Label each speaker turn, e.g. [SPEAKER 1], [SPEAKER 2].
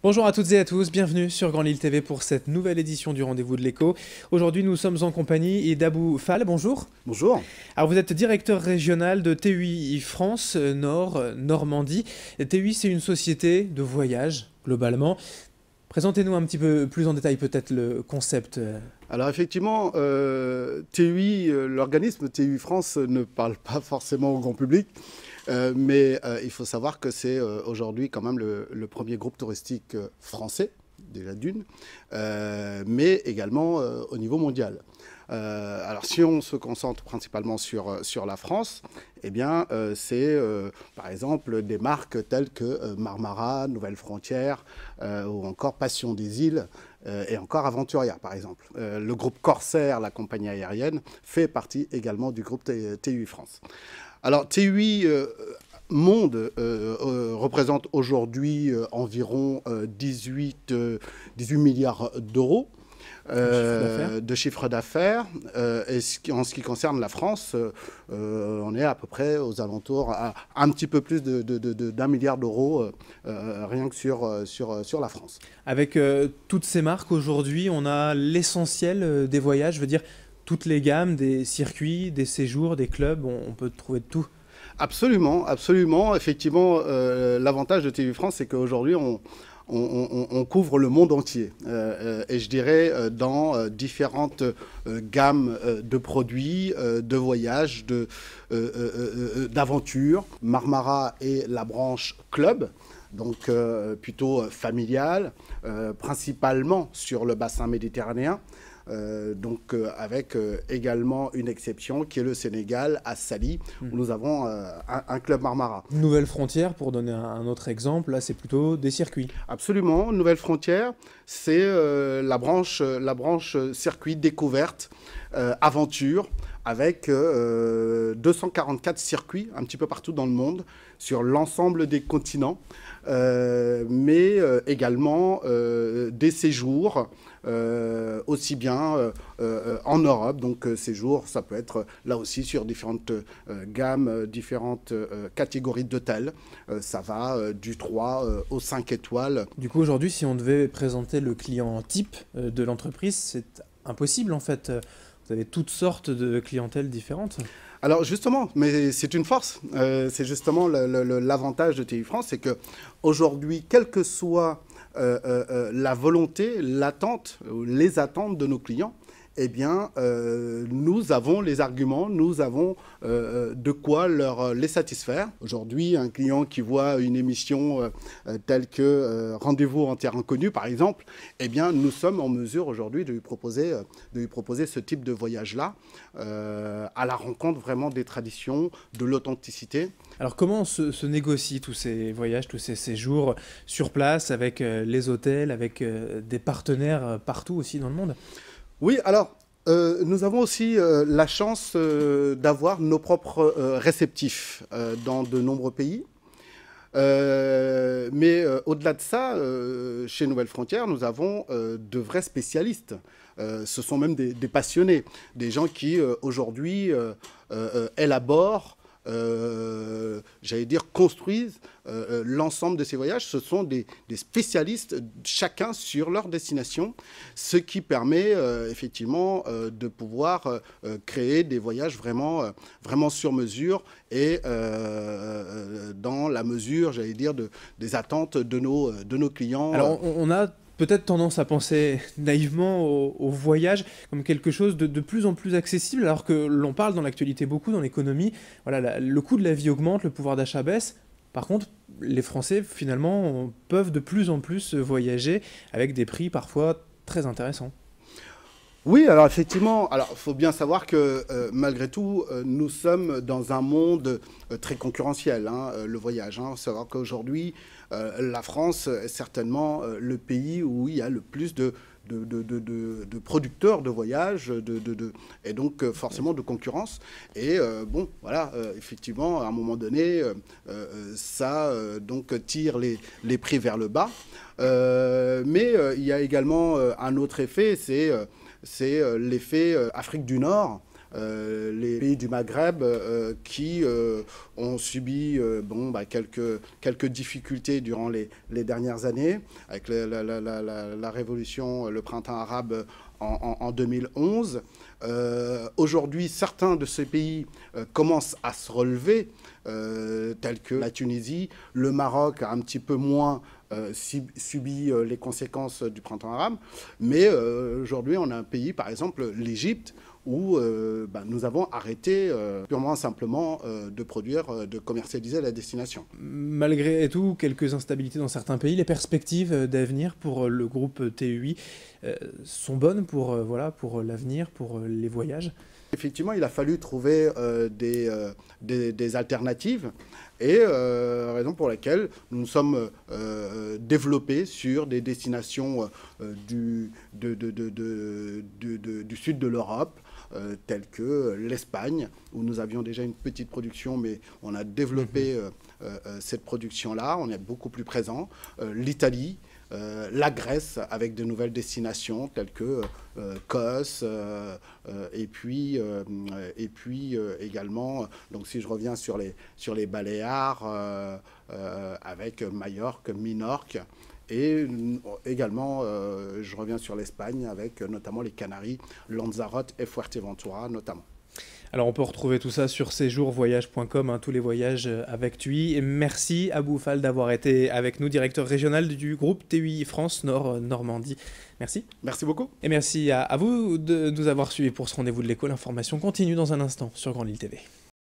[SPEAKER 1] Bonjour à toutes et à tous, bienvenue sur Grand Lille TV pour cette nouvelle édition du Rendez-vous de l'Écho. Aujourd'hui, nous sommes en compagnie d'Abou Fall, bonjour.
[SPEAKER 2] Bonjour.
[SPEAKER 1] Alors vous êtes directeur régional de TUI France Nord Normandie. TUI, c'est une société de voyage, globalement. Présentez-nous un petit peu plus en détail peut-être le concept.
[SPEAKER 2] Alors effectivement, TUI, l'organisme TUI France ne parle pas forcément au grand public, mais il faut savoir que c'est aujourd'hui quand même le premier groupe touristique français, déjà d'une, mais également au niveau mondial. Alors si on se concentre principalement sur la France, eh bien c'est par exemple des marques telles que Marmara, Nouvelles Frontières ou encore Passion des Îles et encore Aventuria par exemple. Le groupe Corsair, la compagnie aérienne, fait partie également du groupe TUI France. Alors TUI Monde représente aujourd'hui environ 18 milliards d'euros. De chiffre d'affaires. Et en ce qui concerne la France, on est à peu près aux alentours, à un petit peu plus d'1 milliard d'euros, rien que sur la France.
[SPEAKER 1] Avec toutes ces marques aujourd'hui, on a l'essentiel des voyages, je veux dire toutes les gammes, des circuits, des séjours, des clubs, on peut trouver de tout.
[SPEAKER 2] Absolument, absolument. Effectivement, l'avantage de TUI France, c'est qu'aujourd'hui, on couvre le monde entier. Et je dirais dans différentes gammes de produits, de voyages, d'aventures. Marmara est la branche club, donc plutôt familiale, principalement sur le bassin méditerranéen. Avec également une exception qui est le Sénégal, à Sali, où nous avons un club Marmara.
[SPEAKER 1] Nouvelle Frontière, pour donner un autre exemple, là c'est plutôt des circuits.
[SPEAKER 2] Absolument, Nouvelle Frontière, c'est la branche circuit découverte, aventure, avec 244 circuits un petit peu partout dans le monde, sur l'ensemble des continents, mais également des séjours, aussi bien en Europe. Donc séjours, ça peut être là aussi sur différentes gammes, différentes catégories d'hôtels. Ça va du 3 au 5 étoiles.
[SPEAKER 1] Du coup, aujourd'hui, si on devait présenter le client type de l'entreprise, c'est impossible en fait. Vous avez toutes sortes de clientèles différentes.
[SPEAKER 2] Alors justement, mais c'est une force. C'est justement l'avantage de TUI France, c'est qu'aujourd'hui, quelle que soit la volonté, l'attente, les attentes de nos clients, eh bien, nous avons les arguments, nous avons de quoi les satisfaire. Aujourd'hui, un client qui voit une émission telle que Rendez-vous en terre inconnue, par exemple, eh bien, nous sommes en mesure aujourd'hui de lui proposer ce type de voyage-là, à la rencontre vraiment des traditions, de l'authenticité.
[SPEAKER 1] Alors comment se négocient tous ces voyages, tous ces séjours sur place, avec les hôtels, avec des partenaires partout aussi dans le monde ?
[SPEAKER 2] Oui, alors, nous avons aussi la chance d'avoir nos propres réceptifs dans de nombreux pays. Mais au-delà de ça, chez Nouvelles Frontières, nous avons de vrais spécialistes. Ce sont même des passionnés, des gens qui aujourd'hui élaborent, j'allais dire, construisent l'ensemble de ces voyages. Ce sont des spécialistes, chacun sur leur destination, ce qui permet effectivement de pouvoir créer des voyages vraiment sur mesure et dans la mesure, j'allais dire, des attentes de nos clients.
[SPEAKER 1] Alors on a peut-être tendance à penser naïvement au voyage comme quelque chose de plus en plus accessible, alors que l'on parle dans l'actualité beaucoup, dans l'économie. Voilà, le coût de la vie augmente, le pouvoir d'achat baisse. Par contre, les Français, finalement, peuvent de plus en plus voyager avec des prix parfois très intéressants.
[SPEAKER 2] Oui, alors effectivement, il faut bien savoir que malgré tout, nous sommes dans un monde très concurrentiel, hein, le voyage. Il faut savoir qu'aujourd'hui, la France est certainement le pays où il y a le plus de producteurs de voyages et donc forcément de concurrence. Et bon, voilà, effectivement, à un moment donné, ça donc tire les prix vers le bas. Mais il y a également un autre effet, c'est l'effet Afrique du Nord. les pays du Maghreb qui ont subi quelques difficultés durant les dernières années, avec la révolution, le printemps arabe en 2011. Aujourd'hui, certains de ces pays commencent à se relever, tels que la Tunisie. Le Maroc a un petit peu moins subi les conséquences du printemps arabe. Mais aujourd'hui, on a un pays, par exemple l'Égypte, où nous avons arrêté purement et simplement de produire, de commercialiser à la destination.
[SPEAKER 1] Malgré tout, quelques instabilités dans certains pays, les perspectives d'avenir pour le groupe TUI sont bonnes pour l'avenir, pour les voyages.
[SPEAKER 2] Effectivement, il a fallu trouver des alternatives et raison pour laquelle nous nous sommes développés sur des destinations du sud de l'Europe, telles que l'Espagne, où nous avions déjà une petite production, mais on a développé cette production-là, on est beaucoup plus présent, l'Italie, la Grèce avec de nouvelles destinations telles que Kos, et puis également, donc si je reviens sur les Baléares, avec Majorque, Minorque, et également je reviens sur l'Espagne avec notamment les Canaries, Lanzarote et Fuerteventura notamment.
[SPEAKER 1] Alors on peut retrouver tout ça sur séjourvoyage.com, tous les voyages avec TUI. Et merci à Abou Fall d'avoir été avec nous, directeur régional du groupe TUI France Nord Normandie. Merci.
[SPEAKER 2] Merci beaucoup.
[SPEAKER 1] Et merci à vous de nous avoir suivis pour ce rendez-vous de l'écho. L'information continue dans un instant sur Grande Île TV.